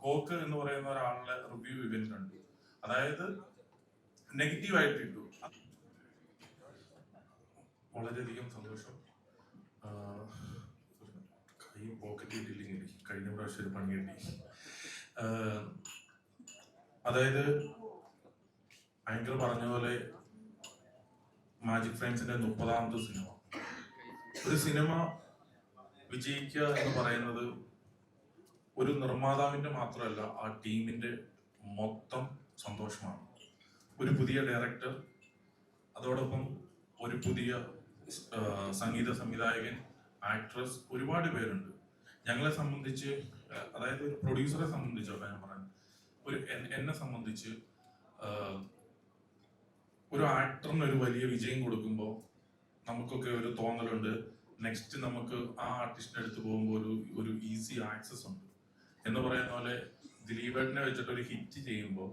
Coke എന്ന് പറയുന്ന ഒരാളുടെ റിവ്യൂ ഇവന്റ് കണ്ടു. അതായത് നെഗറ്റീവായിട്ട് ഇട്ടു. വളരെയധികം സന്തോഷം. കൈ പോക്കറ്റ് ഇട്ടില്ലെങ്കിൽ കഴിഞ്ഞ പ്രാവശ്യം പണി കിട്ടി. അതായത് ആങ്കർ പറഞ്ഞ പോലെ മാജിക് ഫ്രണ്ട്സിന്റെ 30ാമത്തെ സിനിമ. ഒരു സിനിമ വിജയിക്കുക എന്ന് പറയുന്നത് ഒരു നിർമ്മാതാവിന്റെ മാത്രമല്ല, ആ ടീമിന്റെ മൊത്തം സന്തോഷമാണ്. ഒരു പുതിയ ഡയറക്ടർ, അതോടൊപ്പം ഒരു പുതിയ സംഗീത സംവിധായകൻ, ആക്ട്രസ്, ഒരുപാട് പേരുണ്ട്. ഞങ്ങളെ സംബന്ധിച്ച്, അതായത് ഒരു പ്രൊഡ്യൂസറെ സംബന്ധിച്ചോട്ടെ ഞാൻ പറയാൻ, എന്നെ സംബന്ധിച്ച് ഒരു ആക്ടറിന് ഒരു വലിയ വിജയം കൊടുക്കുമ്പോൾ നമുക്കൊക്കെ ഒരു തോന്നലുണ്ട്, നെക്സ്റ്റ് നമുക്ക് ആ ആർട്ടിസ്റ്റിന്റെ അടുത്ത് പോകുമ്പോൾ ഒരു ഈസി ആക്സസ് ഉണ്ട് എന്ന് പറയുന്ന പോലെ. ദിലീപേട്ടനെ വെച്ചിട്ട് ഒരു ഹിറ്റ് ചെയ്യുമ്പോൾ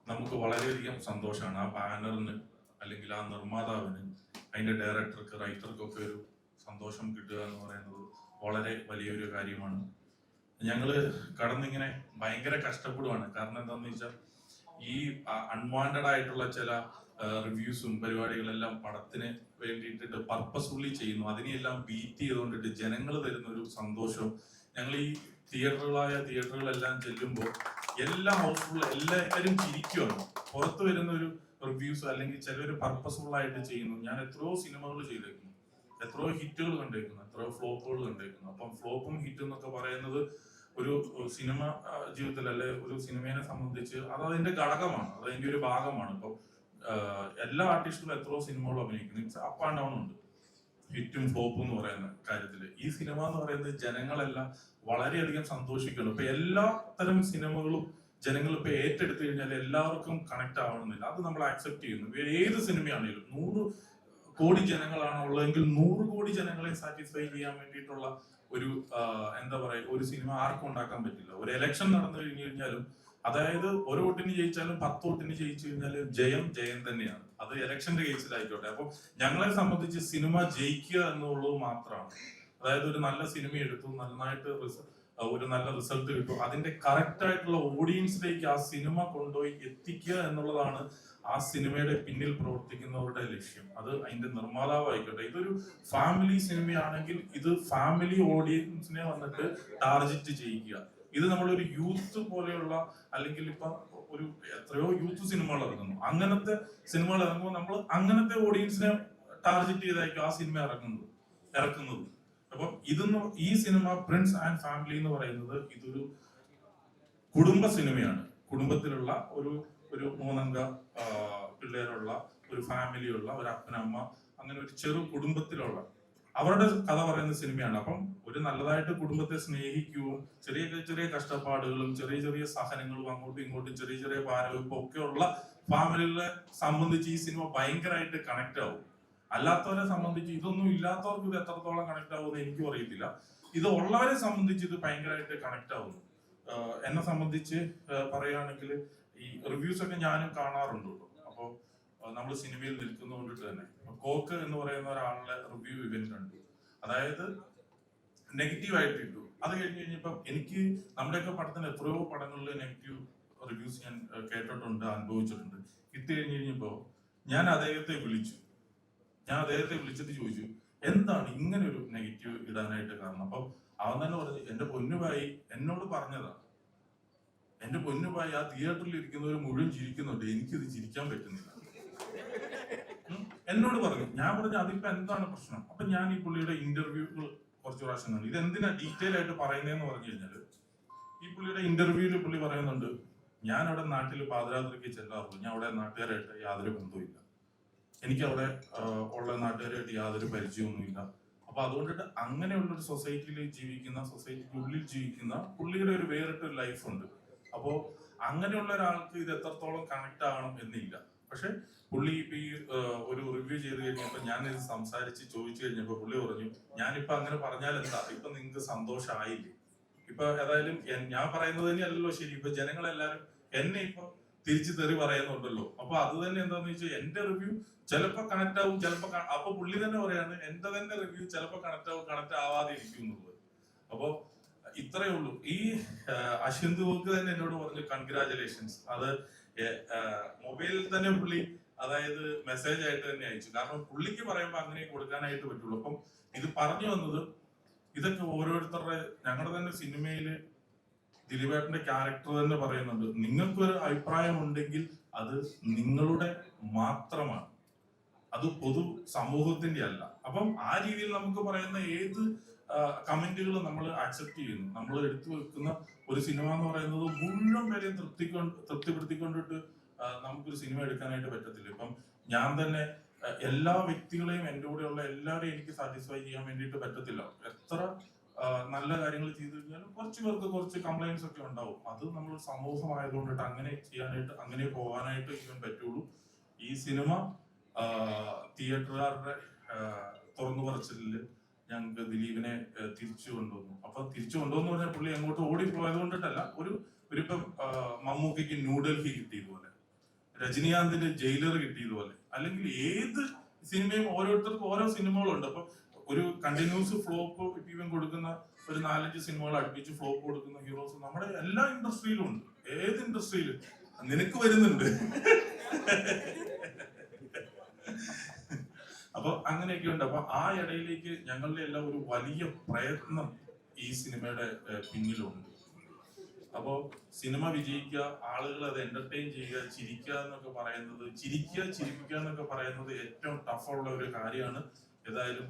നമുക്ക് വളരെയധികം സന്തോഷമാണ്. ആ ബാനറിന് അല്ലെങ്കിൽ ആ നിർമ്മാതാവിന്, അതിന്റെ ഡയറക്ടർക്ക്, റൈറ്റർക്കൊക്കെ ഒരു സന്തോഷം കിട്ടുക എന്ന് പറയുന്നത് വളരെ വലിയൊരു കാര്യമാണ്. ഞങ്ങള് കടന്നിങ്ങനെ ഭയങ്കര കഷ്ടപ്പെടുവാണ്. കാരണം എന്താണെന്ന് വെച്ചാൽ ഈ അൺവാണ്ടഡ് ആയിട്ടുള്ള ചില റിവ്യൂസും പരിപാടികളെല്ലാം പടത്തിന് വേണ്ടിയിട്ട് പർപ്പസ്ഫുള്ളി ചെയ്യുന്നു. അതിനെയെല്ലാം ബീറ്റ് ചെയ്തുകൊണ്ടിട്ട് ജനങ്ങൾ തരുന്ന ഒരു സന്തോഷവും. ഞങ്ങൾ ഈ തിയേറ്ററുകളെല്ലാം ചെല്ലുമ്പോൾ എല്ലാ ഹൗസ്ഫുൾ എല്ലാവരും ചിരിക്കുവാണ്. പുറത്തു വരുന്ന ഒരു റിവ്യൂസ് അല്ലെങ്കിൽ ചിലർ പർപ്പസ്ഫുൾ ആയിട്ട് ചെയ്യുന്നു. ഞാൻ എത്രയോ സിനിമകൾ ചെയ്തേക്കുന്നു, എത്രയോ ഹിറ്റുകൾ കണ്ടേക്കുന്നു, എത്രയോ ഫ്ലോപ്പുകൾ കണ്ടേക്കുന്നു. അപ്പം ഫ്ലോപ്പും ഹിറ്റും എന്നൊക്കെ പറയുന്നത് ഒരു സിനിമ ജീവിതത്തിൽ, അല്ലെ ഒരു സിനിമയെ സംബന്ധിച്ച് അത് അതിന്റെ ഘടകമാണ്, അത് അതിന്റെ ഒരു ഭാഗമാണ്. ഇപ്പൊ എല്ലാ ആർട്ടിസ്റ്റുകളും എത്രയോ സിനിമകളും അഭിനയിക്കുന്നു. അപ്പ് ആൻഡ് ഡൗൺ ഉണ്ട് ഹിറ്റും ഫ്ലോപ്പും എന്ന് പറയുന്ന കാര്യത്തില്. ഈ സിനിമ എന്ന് പറയുന്നത് ജനങ്ങളെല്ലാം വളരെയധികം സന്തോഷിക്കുന്നു. ഇപ്പൊ എല്ലാ തരം സിനിമകളും ജനങ്ങൾ ഇപ്പൊ ഏറ്റെടുത്തു കഴിഞ്ഞാൽ എല്ലാവർക്കും കണക്ട് ആവണമെന്നില്ല. അത് നമ്മൾ ആക്സെപ്റ്റ് ചെയ്യുന്നു. ഏത് സിനിമയാണെങ്കിലും 100 കോടി ജനങ്ങളാണ് ഉള്ളതെങ്കിൽ 100 കോടി ജനങ്ങളെ സാറ്റിസ്ഫൈ ചെയ്യാൻ വേണ്ടിയിട്ടുള്ള ഒരു എന്താ പറയുക, ഒരു സിനിമ ആർക്കും ഉണ്ടാക്കാൻ പറ്റില്ല. ഒരു എലക്ഷൻ നടന്നു കഴിഞ്ഞു കഴിഞ്ഞാലും, അതായത് ഒരു വോട്ടിന് ജയിച്ചാലും 10 വോട്ടിന് ജയിച്ചു കഴിഞ്ഞാലും ജയം തന്നെയാണ്. അത് എലക്ഷന്റെ കേസിലായിക്കോട്ടെ. അപ്പൊ ഞങ്ങളെ സംബന്ധിച്ച് സിനിമ ജയിക്കുക എന്നുള്ളത് മാത്രമാണ്. അതായത് ഒരു നല്ല സിനിമ എടുത്തു, നന്നായിട്ട് ഒരു നല്ല റിസൾട്ട് കിട്ടും, അതിന്റെ കറക്റ്റ് ആയിട്ടുള്ള ഓഡിയൻസിലേക്ക് ആ സിനിമ കൊണ്ടുപോയി എത്തിക്കുക എന്നുള്ളതാണ് ആ സിനിമയുടെ പിന്നിൽ പ്രവർത്തിക്കുന്നവരുടെ ലക്ഷ്യം. അത് അതിന്റെ നിർമ്മാതാവായിക്കോട്ടെ. ഇതൊരു ഫാമിലി സിനിമയാണെങ്കിൽ ഇത് ഫാമിലി ഓഡിയൻസിനെ വന്നിട്ട് ടാർഗറ്റ് ചെയ്യിക്കുക. ഇത് നമ്മളൊരു യൂത്ത് പോലെയുള്ള, അല്ലെങ്കിൽ ഇപ്പൊ ഒരു എത്രയോ യൂത്ത് സിനിമകൾ ഇറങ്ങുന്നു. അങ്ങനത്തെ സിനിമകൾ ഇറങ്ങുമ്പോൾ നമ്മൾ അങ്ങനത്തെ ഓഡിയൻസിനെ ടാർഗറ്റ് ചെയ്തായിരിക്കും ആ സിനിമ ഇറക്കുന്നത്. അപ്പം ഈ സിനിമ പ്രിൻസ് ആൻഡ് ഫാമിലി എന്ന് പറയുന്നത് ഇതൊരു കുടുംബ സിനിമയാണ്. കുടുംബത്തിലുള്ള ഒരു 3 അംഗ പിള്ളേരുള്ള ഒരു ഫാമിലിയുള്ള ഒരു അപ്പനമ്മ, അങ്ങനെ ഒരു ചെറു കുടുംബത്തിലുള്ള അവരുടെ കഥ പറയുന്ന സിനിമയാണ്. അപ്പം ഒരു നല്ലതായിട്ട് കുടുംബത്തെ സ്നേഹിക്കുകയും ചെറിയ ചെറിയ കഷ്ടപ്പാടുകളും ചെറിയ സഹനങ്ങളും അങ്ങോട്ടും ഇങ്ങോട്ടും ചെറിയ ഭാരവും ഒക്കെ ഉള്ള ഫാമിലികളെ സംബന്ധിച്ച് ഈ സിനിമ ഭയങ്കരമായിട്ട് കണക്ട് ആവും. അല്ലാത്തവരെ സംബന്ധിച്ച്, ഇതൊന്നും ഇല്ലാത്തവർക്ക് ഇത് എത്രത്തോളം കണക്ട് ആവുമെന്ന് എനിക്കും അറിയത്തില്ല. ഇത് ഉള്ളവരെ സംബന്ധിച്ച് ഇത് ഭയങ്കരമായിട്ട് കണക്ട് ആവുന്നു. എന്നെ സംബന്ധിച്ച് പറയുകയാണെങ്കിൽ ഈ റിവ്യൂസ് ഒക്കെ ഞാനും കാണാറുണ്ട്. അപ്പോൾ നമ്മൾ സിനിമയിൽ നിൽക്കുന്നതുകൊണ്ടിട്ട് തന്നെ കോക്ക് എന്ന് പറയുന്ന ഒരാളുടെ റിവ്യൂ ഇവന്റ് കണ്ടു. അതായത് നെഗറ്റീവായിട്ട് ഇട്ടു. അത് കഴിഞ്ഞപ്പോൾ എനിക്ക് നമ്മുടെയൊക്കെ പടത്തിന് എത്രയോ പടങ്ങളിൽ നെഗറ്റീവ് റിവ്യൂസ് ഞാൻ കേട്ടിട്ടുണ്ട്, അനുഭവിച്ചിട്ടുണ്ട്. ഇട്ട് കഴിഞ്ഞപ്പോൾ ഞാൻ അദ്ദേഹത്തെ വിളിച്ചിട്ട് ചോദിച്ചു, എന്താണ് ഇങ്ങനെ ഒരു നെഗറ്റീവ് ഇടാനായിട്ട് കാരണം? അപ്പം അവൻ തന്നെ പറഞ്ഞു, എന്റെ പൊന്നുഭായി എന്നോട് പറഞ്ഞതാണ്. എന്റെ പൊന്നുഭായി, ആ തിയേറ്ററിൽ ഇരിക്കുന്നവർ മുഴുവൻ ചിരിക്കുന്നുണ്ട്, എനിക്കിത് ചിരിക്കാൻ പറ്റുന്നില്ല എന്നോട് പറഞ്ഞു. ഞാൻ പറഞ്ഞു, അതിപ്പോ എന്താണ് പ്രശ്നം? അപ്പൊ ഞാൻ ഈ പുള്ളിയുടെ ഇന്റർവ്യൂകൾ കുറച്ച് പ്രാവശ്യം കണ്ടു. ഇത് എന്തിനാ ഡീറ്റെയിൽ ആയിട്ട് പറയുന്നതെന്ന് പറഞ്ഞു കഴിഞ്ഞാല്, ഈ പുള്ളിയുടെ ഇന്റർവ്യൂവിൽ പുള്ളി പറയുന്നുണ്ട്, ഞാൻ അവിടെ നാട്ടിൽ പാതിരാത്രിക്ക് ചെല്ലാറുള്ളൂ, ഞാൻ അവിടെ നാട്ടുകാരായിട്ട് യാതൊരു ബന്ധവുമില്ല, എനിക്ക് അവിടെ ഉള്ള നാട്ടുകാരായിട്ട് യാതൊരു പരിചയമൊന്നുമില്ല. അപ്പൊ അതുകൊണ്ടിട്ട് അങ്ങനെയുള്ളൊരു സൊസൈറ്റിക്കുള്ളിൽ ജീവിക്കുന്ന പുള്ളിയുടെ ഒരു വേറിട്ടൊരു ലൈഫുണ്ട്. അപ്പോ അങ്ങനെയുള്ള ഒരാൾക്ക് ഇത് എത്രത്തോളം കണക്ട് ആകണം എന്നില്ല. പക്ഷെ പുള്ളി ഇപ്പൊ ഈ ഒരു റിവ്യൂ ചെയ്ത് കഴിഞ്ഞപ്പോ ഞാനിത് സംസാരിച്ച് ചോദിച്ചു കഴിഞ്ഞപ്പോ പുള്ളി പറഞ്ഞു, ഞാനിപ്പോ അങ്ങനെ പറഞ്ഞാൽ എന്താ, ഇപ്പൊ നിങ്ങൾക്ക് സന്തോഷമായില്ലേ? ഇപ്പൊ ഏതായാലും ഞാൻ പറയുന്നത് തന്നെയല്ലല്ലോ ശരി. ഇപ്പൊ ജനങ്ങളെല്ലാരും എന്നെ ഇപ്പൊ തിരിച്ചു തെറി പറയുന്നുണ്ടല്ലോ. അപ്പൊ അത് തന്നെ എന്താന്ന് വെച്ചാൽ എന്റെ റിവ്യൂ ചിലപ്പോ കണക്ട് ആവും, ചിലപ്പോ അപ്പൊ പുള്ളി തന്നെ പറയാണ് എന്റെ തന്നെ റിവ്യൂ ചിലപ്പോ കണക്ട് ആവും, കണക്ട് ആവാതെ ഇരിക്കും എന്നുള്ളത്. അപ്പൊ ഇത്രയേ ഉള്ളൂ. ഈ അശ്വന്ത് വോക്ക് തന്നെ എന്നോട് പറഞ്ഞു കൺഗ്രാചുലേഷൻസ്. അത് മൊബൈലിൽ തന്നെ പുള്ളി അതായത് മെസ്സേജ് ആയിട്ട് തന്നെ അയച്ചു. കാരണം പുള്ളിക്ക് പറയുമ്പോൾ അങ്ങനെ കൊടുക്കാനായിട്ട് പറ്റുള്ളൂ. അപ്പം ഇത് പറഞ്ഞു വന്നത് ഇതൊക്കെ ഓരോരുത്തരുടെ ഞങ്ങളുടെ തന്നെ സിനിമയില് ദിലീപേട്ടന്റെ ക്യാരക്ടർ തന്നെ പറയുന്നുണ്ട്, നിങ്ങൾക്കൊരു അഭിപ്രായം ഉണ്ടെങ്കിൽ അത് നിങ്ങളുടെ മാത്രമാണ്, അത് പൊതു സമൂഹത്തിന്റെ അല്ല. അപ്പം ആ രീതിയിൽ നമുക്ക് പറയുന്ന ഏത് കമന്റുകൾ നമ്മൾ ആക്സെപ്റ്റ് ചെയ്യുന്നു. നമ്മൾ എടുത്തു വെക്കുന്ന ഒരു സിനിമ എന്ന് പറയുന്നത് മുഴുവൻ പേരെയും തൃപ്തിപ്പെടുത്തിക്കൊണ്ടിട്ട് നമുക്കൊരു സിനിമ എടുക്കാനായിട്ട് പറ്റത്തില്ല. ഇപ്പം ഞാൻ തന്നെ എല്ലാ വ്യക്തികളെയും എൻ്റെ കൂടെയുള്ള എല്ലാവരെയും എനിക്ക് സാറ്റിസ്ഫൈ ചെയ്യാൻ വേണ്ടിയിട്ട് പറ്റത്തില്ല. എത്ര നല്ല കാര്യങ്ങൾ ചെയ്തു കഴിഞ്ഞാലും കുറച്ച് പേർക്ക് കുറച്ച് കംപ്ലൈൻസ് ഒക്കെ ഉണ്ടാവും. അത് നമ്മൾ സമൂഹമായതുകൊണ്ടിട്ട് അങ്ങനെ ചെയ്യാനായിട്ട് അങ്ങനെ പോകാനായിട്ട് ഇവൻ പറ്റുള്ളൂ. ഈ സിനിമ തിയേറ്ററുകാരുടെ തുറന്നു പറച്ചില് ഞങ്ങൾക്ക് ദിലീപിനെ തിരിച്ചു കൊണ്ടുവന്നു. അപ്പൊ തിരിച്ചു കൊണ്ടുവന്നു പറഞ്ഞാൽ പുള്ളി അങ്ങോട്ട് ഓടിപ്പോയത് കൊണ്ടിട്ടല്ല, ഒരിപ്പം മമ്മൂക്കയ്ക്ക് ന്യൂഡൽഹി കിട്ടിയതുപോലെ, രജനീകാന്തിന് ജയിലർ കിട്ടിയതുപോലെ, അല്ലെങ്കിൽ ഏത് സിനിമയും ഓരോരുത്തർക്കും ഓരോ സിനിമകളുണ്ട്. അപ്പൊ ഒരു കണ്ടിന്യൂസ് ഫ്ലോപ്പ് ഇവൻ കൊടുക്കുന്ന ഒരു 4-5 സിനിമകൾ അടുപ്പിച്ച് ഫ്ലോപ്പ് കൊടുക്കുന്ന ഹീറോസ് നമ്മുടെ എല്ലാ ഇൻഡസ്ട്രിയിലും ഉണ്ട്. ഏത് ഇൻഡസ്ട്രിയിലും നിനക്ക് വരുന്നുണ്ട്. അപ്പൊ അങ്ങനെയൊക്കെ ഉണ്ട്. അപ്പൊ ആ ഇടയിലേക്ക് ഞങ്ങളുടെ എല്ലാം ഒരു വലിയ പ്രയത്നം ഈ സിനിമയുടെ പിന്നിലുണ്ട്. അപ്പോ സിനിമ വിജയിക്കുക, ആളുകൾ അത് എന്റർടൈൻ ചെയ്യുക, ചിരിക്കുക എന്നൊക്കെ പറയുന്നത്, ചിരിപ്പിക്കുക എന്നൊക്കെ പറയുന്നത് ഏറ്റവും ടഫുള്ള ഒരു കാര്യമാണ്. ഏതായാലും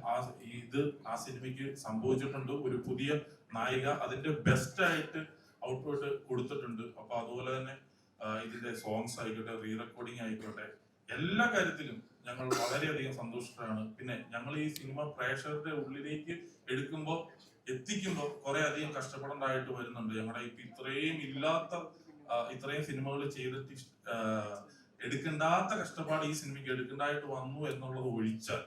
ആ സിനിമയ്ക്ക് സംഭവിച്ചിട്ടുണ്ട്. ഒരു പുതിയ നായിക അതിന്റെ ബെസ്റ്റ് ആയിട്ട് ഔട്ട്പുട്ട് കൊടുത്തിട്ടുണ്ട്. അപ്പൊ അതുപോലെ തന്നെ ഇതിന്റെ സോങ്സ് ആയിക്കോട്ടെ, റീ റെക്കോർഡിംഗ് ആയിക്കോട്ടെ, എല്ലാ കാര്യത്തിലും ഞങ്ങൾ വളരെയധികം സന്തോഷത്തിലാണ്. പിന്നെ ഞങ്ങൾ ഈ സിനിമ പ്രേക്ഷകരുടെ ഉള്ളിലേക്ക് എത്തിക്കുമ്പോൾ കുറെ അധികം കഷ്ടപ്പെടേണ്ടതായിട്ട് വരുന്നുണ്ട്. ഞങ്ങളുടെ ഇപ്പൊ ഇത്രയും സിനിമകൾ ചെയ്തിട്ട് എടുക്കേണ്ടാത്ത കഷ്ടപ്പാട് ഈ സിനിമയ്ക്ക് എടുക്കേണ്ടതായിട്ട് വന്നു എന്നുള്ളത് ഒഴിച്ചാൽ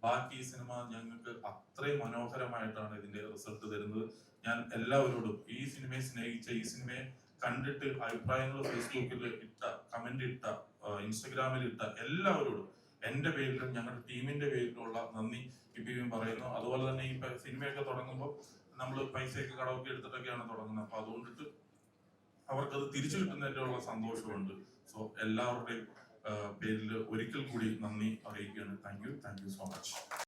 ബാക്കി ഈ സിനിമ ഞങ്ങൾക്ക് അത്രയും മനോഹരമായിട്ടാണ് ഇതിന്റെ റിസൾട്ട് തരുന്നത്. ഞാൻ എല്ലാവരോടും ഈ സിനിമയെ സ്നേഹിച്ച, ഈ സിനിമയെ കണ്ടിട്ട് അഭിപ്രായങ്ങൾ ഫേസ്ബുക്കിൽ ഇട്ട, കമന്റ് ഇട്ട, ഇൻസ്റ്റഗ്രാമിൽ ഇട്ട എല്ലാവരോടും എന്റെ പേരിലും ഞങ്ങളുടെ ടീമിന്റെ പേരിലുള്ള നന്ദി ഇപ്പം പറയുന്നു. അതുപോലെ തന്നെ ഈ സിനിമയൊക്കെ തുടങ്ങുമ്പോൾ നമ്മൾ പൈസയൊക്കെ കടമൊക്കെ എടുത്തിട്ടൊക്കെയാണ് തുടങ്ങുന്നത്. അപ്പൊ അതുകൊണ്ടിട്ട് അവർക്കത് തിരിച്ചു കിട്ടുന്നതിനുള്ള സന്തോഷമുണ്ട്. സോ എല്ലാവരുടെയും പേരിൽ ഒരിക്കൽ കൂടി നന്ദി അറിയിക്കുകയാണ്. Thank you so much.